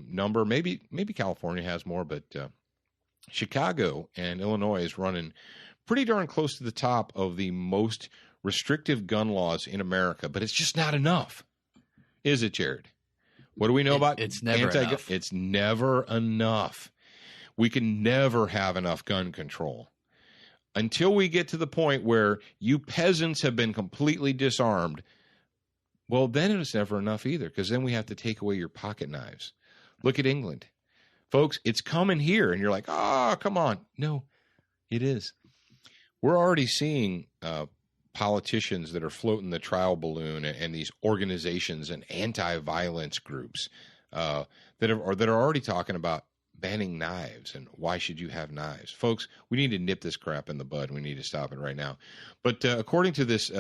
number, maybe California has more, but Chicago and Illinois is running pretty darn close to the top of the most restrictive gun laws in America, but it's just not enough. Is it, Jared? What do we know about
it's never enough?
It's never enough. We can never have enough gun control until we get to the point where you peasants have been completely disarmed. Well, then it's never enough either, because then we have to take away your pocket knives. Look at England. Folks, it's coming here, and you're like, come on. No, it is. We're already seeing politicians that are floating the trial balloon, and these organizations and anti-violence groups that are already talking about banning knives, and why should you have knives? Folks, we need to nip this crap in the bud. We need to stop it right now. But according to this,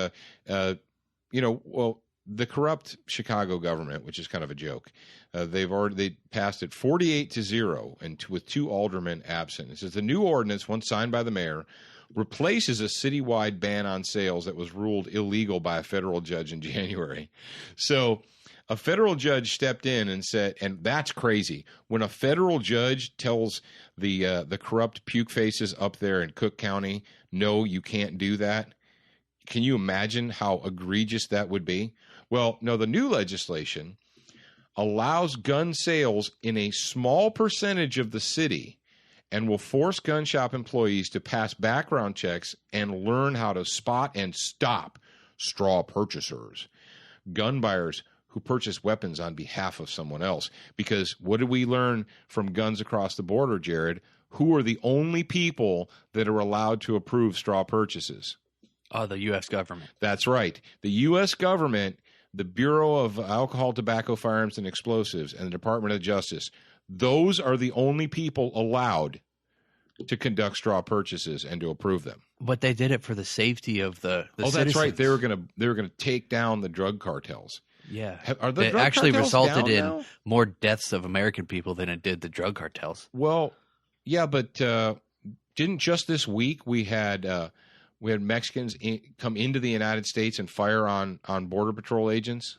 the corrupt Chicago government, which is kind of a joke, they passed it 48-0, and with 2 aldermen absent. It says the new ordinance, once signed by the mayor, replaces a citywide ban on sales that was ruled illegal by a federal judge in January. So a federal judge stepped in and said, and that's crazy. When a federal judge tells the corrupt puke faces up there in Cook County, no, you can't do that. Can you imagine how egregious that would be? Well, no, the new legislation allows gun sales in a small percentage of the city and will force gun shop employees to pass background checks and learn how to spot and stop straw purchasers, gun buyers who purchase weapons on behalf of someone else. Because what did we learn from Guns Across the Border, Jared? Who are the only people that are allowed to approve straw purchases?
The U.S. government.
That's right. The U.S. government, the Bureau of Alcohol, Tobacco, Firearms, and Explosives, and the Department of Justice, those are the only people allowed to conduct straw purchases and to approve them.
But they did it for the safety of the
that's
citizens.
right. They were gonna take down the drug cartels.
Yeah.
Are the
it
drug
actually
cartels
resulted
down
in
now?
more deaths of American people than it did the drug cartels.
Well, yeah, but didn't just this week we had Mexicans come into the United States and fire on Border Patrol agents?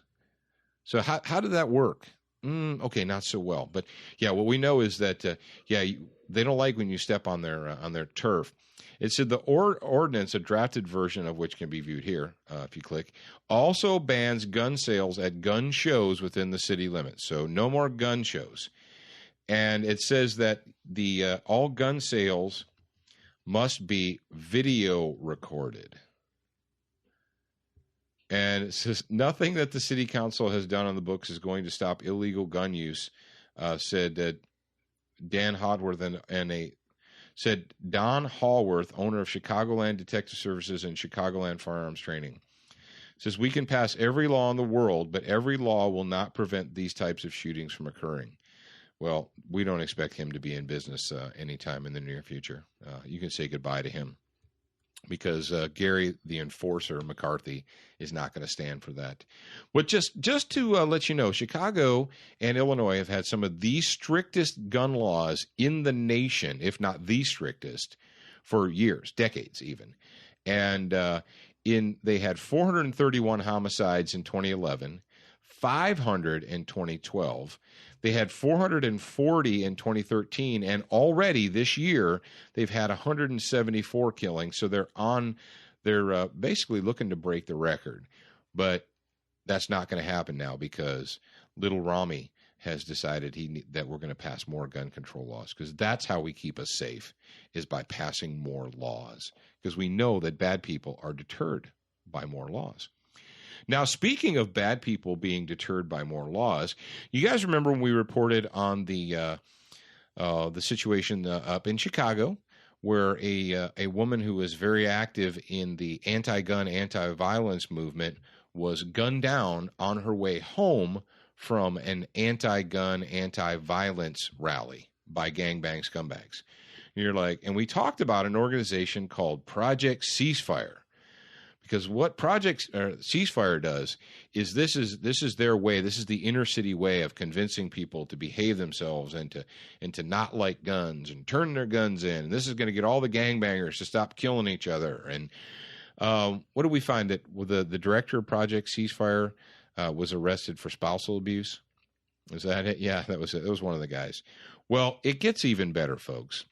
So how did that work? Okay, not so well. But yeah, what we know is that they don't like when you step on their turf. It said the ordinance, a drafted version of which can be viewed here if you click, also bans gun sales at gun shows within the city limits. So no more gun shows. And it says that the all gun sales must be video recorded. And it says nothing that the city council has done on the books is going to stop illegal gun use, said Dan Hodworth said Don Hallworth, owner of Chicagoland Detective Services and Chicagoland Firearms Training. Says we can pass every law in the world, but every law will not prevent these types of shootings from occurring. Well, we don't expect him to be in business anytime in the near future. You can say goodbye to him because Gary, the enforcer, McCarthy, is not going to stand for that. But just to let you know, Chicago and Illinois have had some of the strictest gun laws in the nation, if not the strictest, for years, decades even. And they had 431 homicides in 2011, 500 in 2012. They had 440 in 2013, and already this year they've had 174 killings. So they're basically looking to break the record, but that's not going to happen now because Little Rami has decided that we're going to pass more gun control laws, because that's how we keep us safe, is by passing more laws, because we know that bad people are deterred by more laws. Now, speaking of bad people being deterred by more laws, you guys remember when we reported on the situation up in Chicago, where a woman who was very active in the anti-gun, anti-violence movement was gunned down on her way home from an anti-gun, anti-violence rally by gangbang scumbags. And you're like, and we talked about an organization called Project Ceasefire. Because what Project Ceasefire does is this is their way. This is the inner city way of convincing people to behave themselves and to not like guns and turn their guns in. And this is going to get all the gangbangers to stop killing each other. And what did we find? That the director of Project Ceasefire was arrested for spousal abuse. Was that it? Yeah, that was it. That was one of the guys. Well, it gets even better, folks.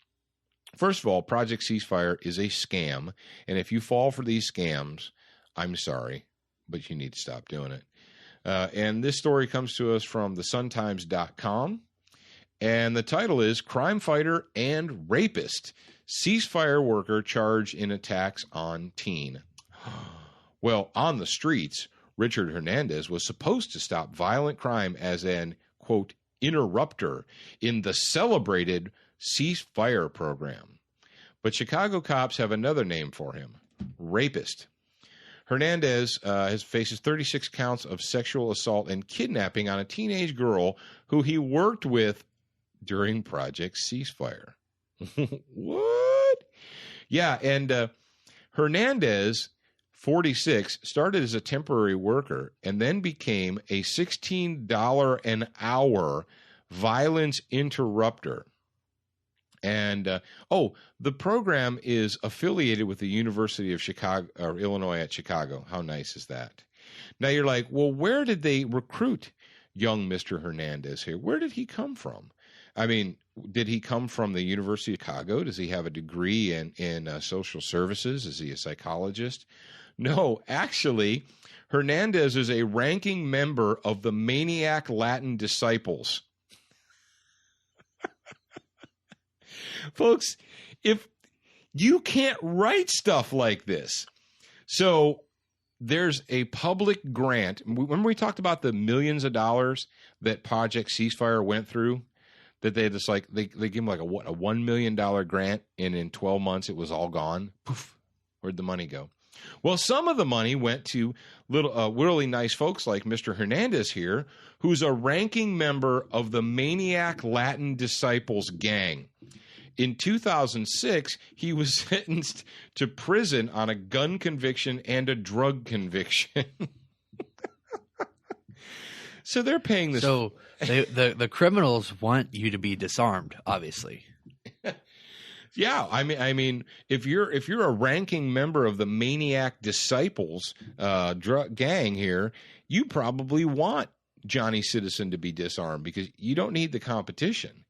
First of all, Project Ceasefire is a scam, and if you fall for these scams, I'm sorry, but you need to stop doing it. And this story comes to us from thesuntimes.com, and the title is Crime Fighter and Rapist. Ceasefire worker charged in attacks on teen. Well, on the streets, Richard Hernandez was supposed to stop violent crime as an, quote, interrupter in the celebrated ceasefire program. But Chicago cops have another name for him, rapist. Hernandez faces 36 counts of sexual assault and kidnapping on a teenage girl who he worked with during Project Ceasefire. What? Yeah, and Hernandez 46, started as a temporary worker and then became a $16 an hour violence interrupter. And, the program is affiliated with the University of Chicago, or Illinois at Chicago. How nice is that? Now you're like, well, where did they recruit young Mr. Hernandez here? Where did he come from? I mean, did he come from the University of Chicago? Does he have a degree in social services? Is he a psychologist? No, actually, Hernandez is a ranking member of the Maniac Latin Disciples. Folks, if you can't write stuff like this. So there's a public grant. Remember we talked about the millions of dollars that Project Ceasefire went through? That they just like, they gave him like a $1 million grant, and in 12 months it was all gone. Poof, where'd the money go? Well, some of the money went to little really nice folks like Mr. Hernandez here, who's a ranking member of the Maniac Latin Disciples gang. In 2006, he was sentenced to prison on a gun conviction and a drug conviction. So they're paying this.
So the criminals want you to be disarmed, obviously.
Yeah, I mean, if you're a ranking member of the Maniac Disciples drug gang here, you probably want Johnny Citizen to be disarmed because you don't need the competition.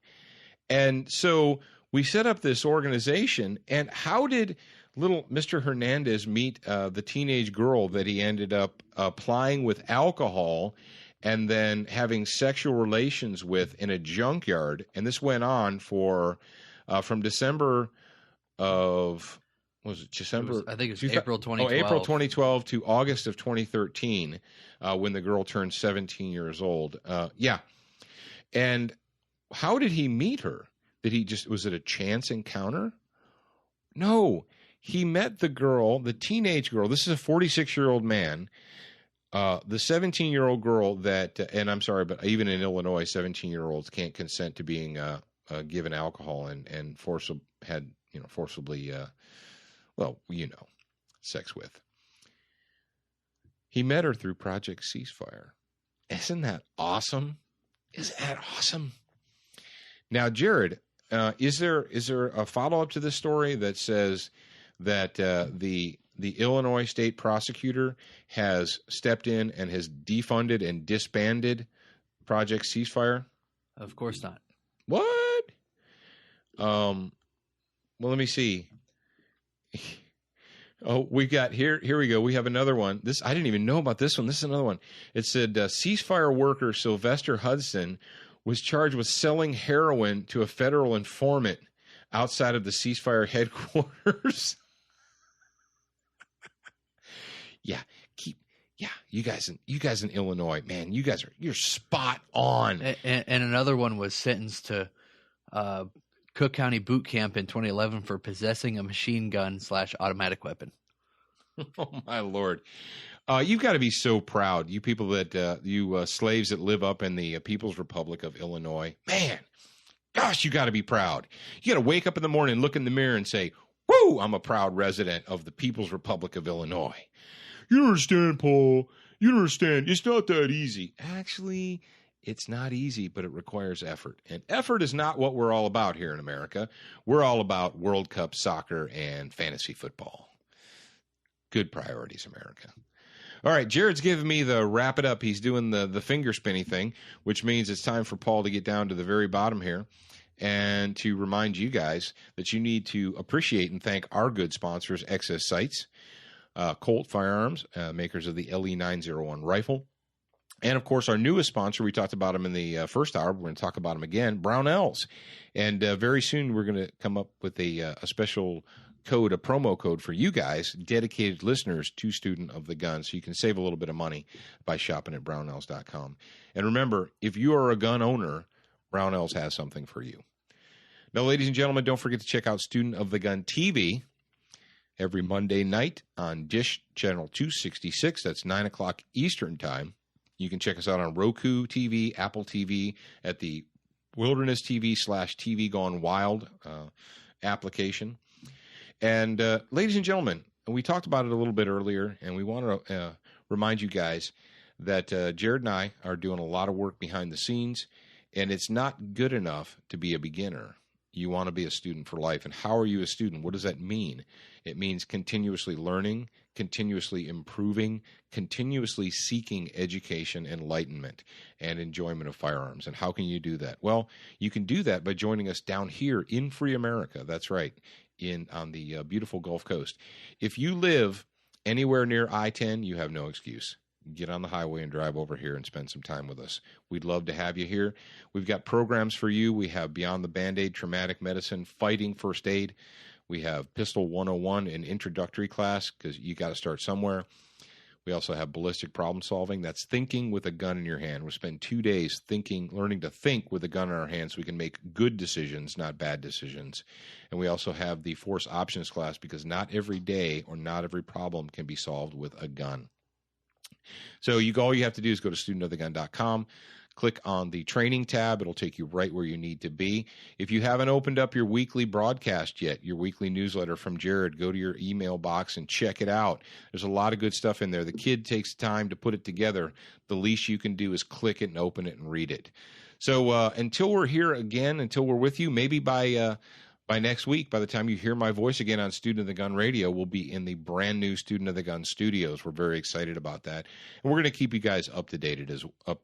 And so we set up this organization, and how did little Mr. Hernandez meet the teenage girl that he ended up applying with alcohol and then having sexual relations with in a junkyard? And this went on for from December of, what was it, December?
I think it's April 2012.
Oh, April 2012 to August of 2013 when the girl turned 17 years old. Yeah. And how did he meet her? Was it a chance encounter? No, he met the girl, the teenage girl. This is a 46-year-old man. The 17-year-old girl that, and I'm sorry, but even in Illinois, 17-year-olds can't consent to being given alcohol and forcibly, sex with. He met her through Project Ceasefire. Isn't that awesome? Isn't that awesome? Now, Jared, is there a follow-up to this story that says that the Illinois state prosecutor has stepped in and has defunded and disbanded Project Ceasefire?
Of course not.
What? Well, let me see. Oh, we got here we go. We have another one. This, I didn't even know about this one. This is another one. It said ceasefire worker Sylvester Hudson was charged with selling heroin to a federal informant outside of the ceasefire headquarters. You guys in Illinois, man, you're spot on.
And another one was sentenced to Cook County boot camp in 2011 for possessing a machine gun / automatic weapon.
Oh my Lord. You've got to be so proud, you people that you slaves that live up in the People's Republic of Illinois. Man, gosh, you got to be proud. You got to wake up in the morning and look in the mirror and say, woo, I'm a proud resident of the People's Republic of Illinois. You don't understand, Paul. You don't understand. It's not that easy. Actually, it's not easy, but it requires effort. And effort is not what we're all about here in America. We're all about World Cup soccer and fantasy football. Good priorities, America. All right, Jared's giving me the wrap it up. He's doing the finger spinny thing, which means it's time for Paul to get down to the very bottom here and to remind you guys that you need to appreciate and thank our good sponsors, Excess Sights, Colt Firearms, makers of the LE901 rifle, and, of course, our newest sponsor. We talked about him in the first hour. We're going to talk about him again, Brownells. And very soon we're going to come up with a special code, a promo code for you guys, dedicated listeners to Student of the Gun, so you can save a little bit of money by shopping at Brownells.com. And remember, if you are a gun owner, Brownells has something for you. Now, ladies and gentlemen, don't forget to check out Student of the Gun TV every Monday night on Dish Channel 266. That's 9 o'clock Eastern Time. You can check us out on Roku TV, Apple TV, at the Wilderness TV / TV Gone Wild application. And ladies and gentlemen, we talked about it a little bit earlier, and we want to remind you guys that Jared and I are doing a lot of work behind the scenes, and it's not good enough to be a beginner. You want to be a student for life. And how are you a student? What does that mean? It means continuously learning, continuously improving, continuously seeking education, enlightenment, and enjoyment of firearms. And how can you do that? Well, you can do that by joining us down here in free America. That's right, on the beautiful Gulf Coast. If you live anywhere near I-10, you have no excuse. Get on the highway and drive over here and spend some time with us. We'd love to have you here. We've got programs for you. We have Beyond the Band-Aid, Traumatic Medicine, Fighting First Aid. We have Pistol 101, an introductory class, because you got to start somewhere. We also have Ballistic Problem Solving. That's thinking with a gun in your hand. We'll spend 2 days learning to think with a gun in our hand so we can make good decisions, not bad decisions. And we also have the Force Options class, because not every day or not every problem can be solved with a gun. So all you have to do is go to studentofthegun.com, click on the training tab. It'll take you right where you need to be. If you haven't opened up your weekly broadcast yet, your weekly newsletter from Jared, go to your email box and check it out. There's a lot of good stuff in there. The kid takes time to put it together. The least you can do is click it and open it and read it. So until we're here again, until we're with you, maybe by next week, by the time you hear my voice again on Student of the Gun Radio, we'll be in the brand new Student of the Gun studios. We're very excited about that. And we're going to keep you guys up to date. How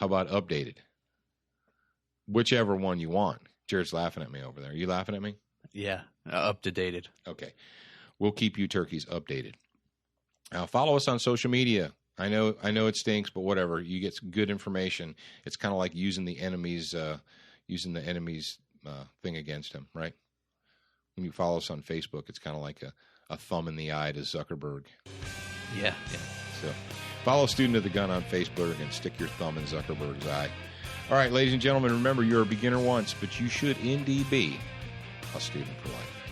about updated? Whichever one you want. Jared's laughing at me over there. Are you laughing at me?
Yeah, up to date.
Okay. We'll keep you turkeys updated. Now, follow us on social media. I know it stinks, but whatever. You get some good information. It's kind of like using the enemy's thing against him, right? When you follow us on Facebook, it's kind of like a thumb in the eye to Zuckerberg.
Yeah.
So follow Student of the Gun on Facebook and stick your thumb in Zuckerberg's eye. All right, ladies and gentlemen, remember, you're a beginner once, but you should indeed be a student for life.